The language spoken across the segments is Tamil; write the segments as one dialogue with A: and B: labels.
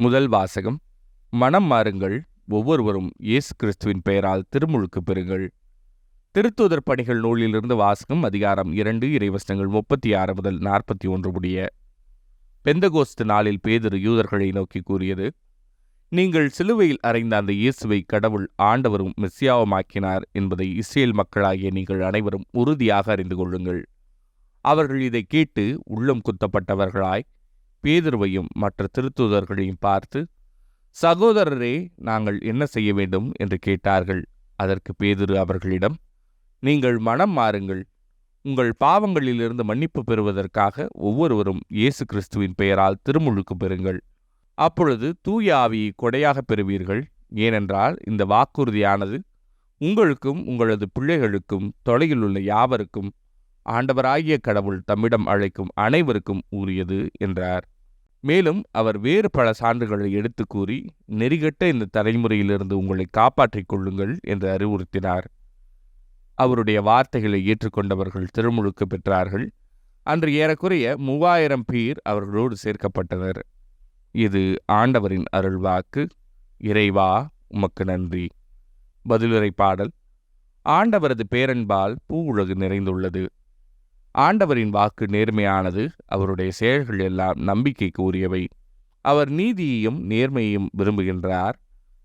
A: முதல் வாசகம். மனம் மாறுங்கள், ஒவ்வொருவரும் இயேசு கிறிஸ்துவின் பெயரால் திருமுழுக்கு பெறுங்கள். திருத்தூதர் பணிகள் நூலிலிருந்து வாசகம். அதிகாரம் 2, இறைவசனங்கள் 36 முதல் 41 முடிய. பெந்தகோஸ்து நாளில் பேதுரு யூதர்களை நோக்கி கூறியது: நீங்கள் சிலுவையில் அறைந்த அந்த இயேசுவை கடவுள் ஆண்டவரும் மெசியாவுமாக்கினார் என்பதை இஸ்ரேல் மக்களாகிய நீங்கள் அனைவரும் உறுதியாக அறிந்து கொள்ளுங்கள். அவர்கள் இதை கேட்டு உள்ளம் குத்தப்பட்டவர்களாய் பேதுருவையும் மற்ற திருத்தூதர்களையும் பார்த்து, சகோதரரே, நாங்கள் என்ன செய்ய வேண்டும் என்று கேட்டார்கள். அதற்கு பேதுரு அவர்களிடம், நீங்கள் மனம் மாறுங்கள், உங்கள் பாவங்களிலிருந்து மன்னிப்பு பெறுவதற்காக ஒவ்வொருவரும் இயேசு கிறிஸ்துவின் பெயரால் திருமுழுக்கு பெறுங்கள். அப்பொழுது தூய ஆவியை கொடையாக பெறுவீர்கள். ஏனென்றால் இந்த வாக்குறுதியானது உங்களுக்கும் உங்களது பிள்ளைகளுக்கும் தொலையில் உள்ள யாவருக்கும் ஆண்டவராகிய கடவுள் தம்மிடம் அழைக்கும் அனைவருக்கும் உரியது என்றார். மேலும் அவர் வேறு பல சான்றுகளை எடுத்து கூறி, நெறிகட்ட இந்த தலைமுறையிலிருந்து உங்களை காப்பாற்றிக் கொள்ளுங்கள் என்று அறிவுறுத்தினார். அவருடைய வார்த்தைகளை ஏற்றுக்கொண்டவர்கள் திருமுழுக்கு பெற்றார்கள். அன்று ஏறக்குறைய 3000 பேர் அவர்களோடு சேர்க்கப்பட்டனர். இது ஆண்டவரின் அருள்வாக்கு. இறைவா, உமக்கு நன்றி. பதிலுரை பாடல். ஆண்டவரது பேரன்பால் பூ உலகு நிறைந்துள்ளது. ஆண்டவரின் வாக்கு நேர்மையானது, அவருடைய செயல்கள் எல்லாம் நம்பிக்கைக்கு உரியவை. அவர் நீதியையும் நேர்மையையும் விரும்புகின்றார்.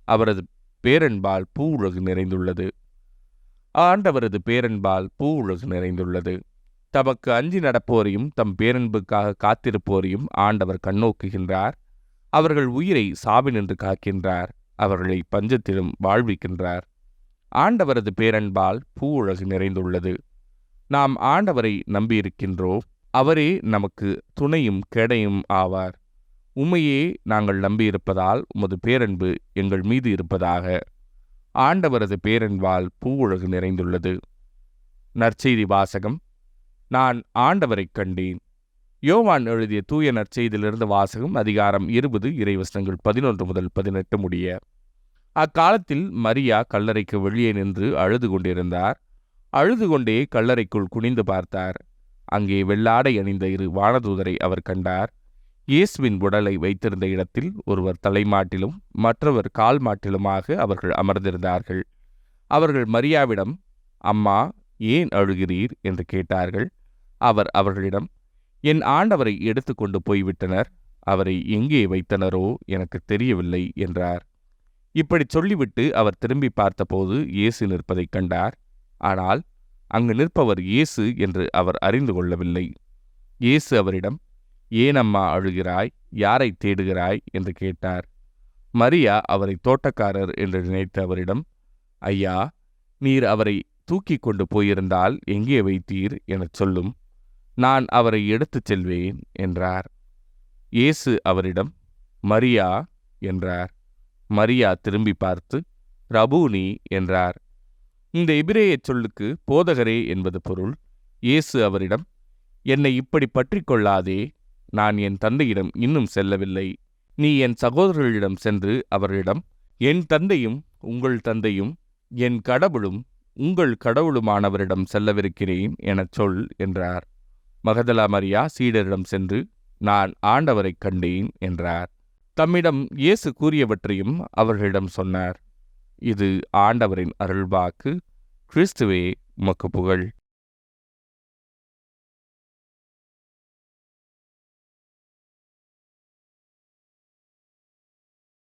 A: அவரது பேரன்பால் பூ உலகு நிறைந்துள்ளது. ஆண்டவரது பேரன்பால் பூ உலகு நிறைந்துள்ளது. தமக்கு அஞ்சி நடப்போரையும் தம் பேரன்புக்காக காத்திருப்போரையும் ஆண்டவர் கண்ணோக்குகின்றார். அவர்கள் உயிரை சாவினின்று காக்கின்றார். அவர்களை பஞ்சத்திலும் வாழ்விக்கின்றார். ஆண்டவரது பேரன்பால் பூ உலகு நிறைந்துள்ளது. நாம் ஆண்டவரை நம்பியிருக்கின்றோம். அவரே நமக்கு துணையும் கேடையும் ஆவார். உம்மையே நாங்கள் நம்பியிருப்பதால் உமது பேரன்பு எங்கள் மீது இருப்பதாக. ஆண்டவரது பேரன்பால் பூ உலகு நிறைந்துள்ளது. நற்செய்தி வாசகம். நான் ஆண்டவரைக் கண்டேன். யோவான் எழுதிய தூய நற்செய்தியிலிருந்து வாசகம். அதிகாரம் 20, இறைவசனங்கள் 11 முதல் 18 முடிய. அக்காலத்தில் மரியா கல்லறைக்கு வெளியே நின்று அழுது கொண்டிருந்தார். அழுது கொண்டே கல்லறைக்குள் குனிந்து பார்த்தார். அங்கே வெள்ளாடை அணிந்த 2 வானதூதரை அவர் கண்டார். இயேசுவின் உடலை வைத்திருந்த இடத்தில் ஒருவர் தலைமாட்டிலும் மற்றவர் கால் மாட்டிலுமாக அவர்கள் அமர்ந்திருந்தார்கள். அவர்கள் மரியாவிடம், அம்மா, ஏன் அழுகிறீர் என்று கேட்டார்கள். அவர் அவர்களிடம், என் ஆண்டவரை எடுத்துக்கொண்டு போய்விட்டனர். அவரை எங்கே வைத்தனரோ எனக்கு தெரியவில்லை என்றார். இப்படி சொல்லிவிட்டு அவர் திரும்பி பார்த்தபோது இயேசு நிற்பதைக் கண்டார். ஆனால் அங்கு நிற்பவர் இயேசு என்று அவர் அறிந்து கொள்ளவில்லை. இயேசு அவரிடம், ஏன் அம்மா அழுகிறாய்? யாரை தேடுகிறாய் என்று கேட்டார். மரியா அவரை தோட்டக்காரர் என்று நினைத்த அவரிடம், ஐயா, நீர் அவரை தூக்கி கொண்டு போயிருந்தால் எங்கே வைத்தீர் எனச் சொல்லும். நான் அவரை எடுத்துச் செல்வேன் என்றார். இயேசு அவரிடம், மரியா என்றார். மரியா திரும்பி பார்த்து, ரபூனி என்றார். இந்த எபிரேய சொல்லுக்கு போதகரே என்பது பொருள். இயேசு அவரிடம், என்னை இப்படி பற்றி கொள்ளாதே. நான் என் தந்தையிடம் இன்னும் செல்லவில்லை. நீ என் சகோதரர்களிடம் சென்று அவர்களிடம், என் தந்தையும் உங்கள் தந்தையும் என் கடவுளும் உங்கள் கடவுளுமானவரிடம் செல்லவிருக்கிறேன் எனச் சொல் என்றார். மகதலா மரியா சீடரிடம் சென்று, நான் ஆண்டவரைக் கண்டேன் என்றார். தம்மிடம் இயேசு கூறியவற்றையும் அவர்களிடம் சொன்னார். இது ஆண்டவரின் அருள்வாக்கு. கிறிஸ்துவே, உமக்கு புகழ்.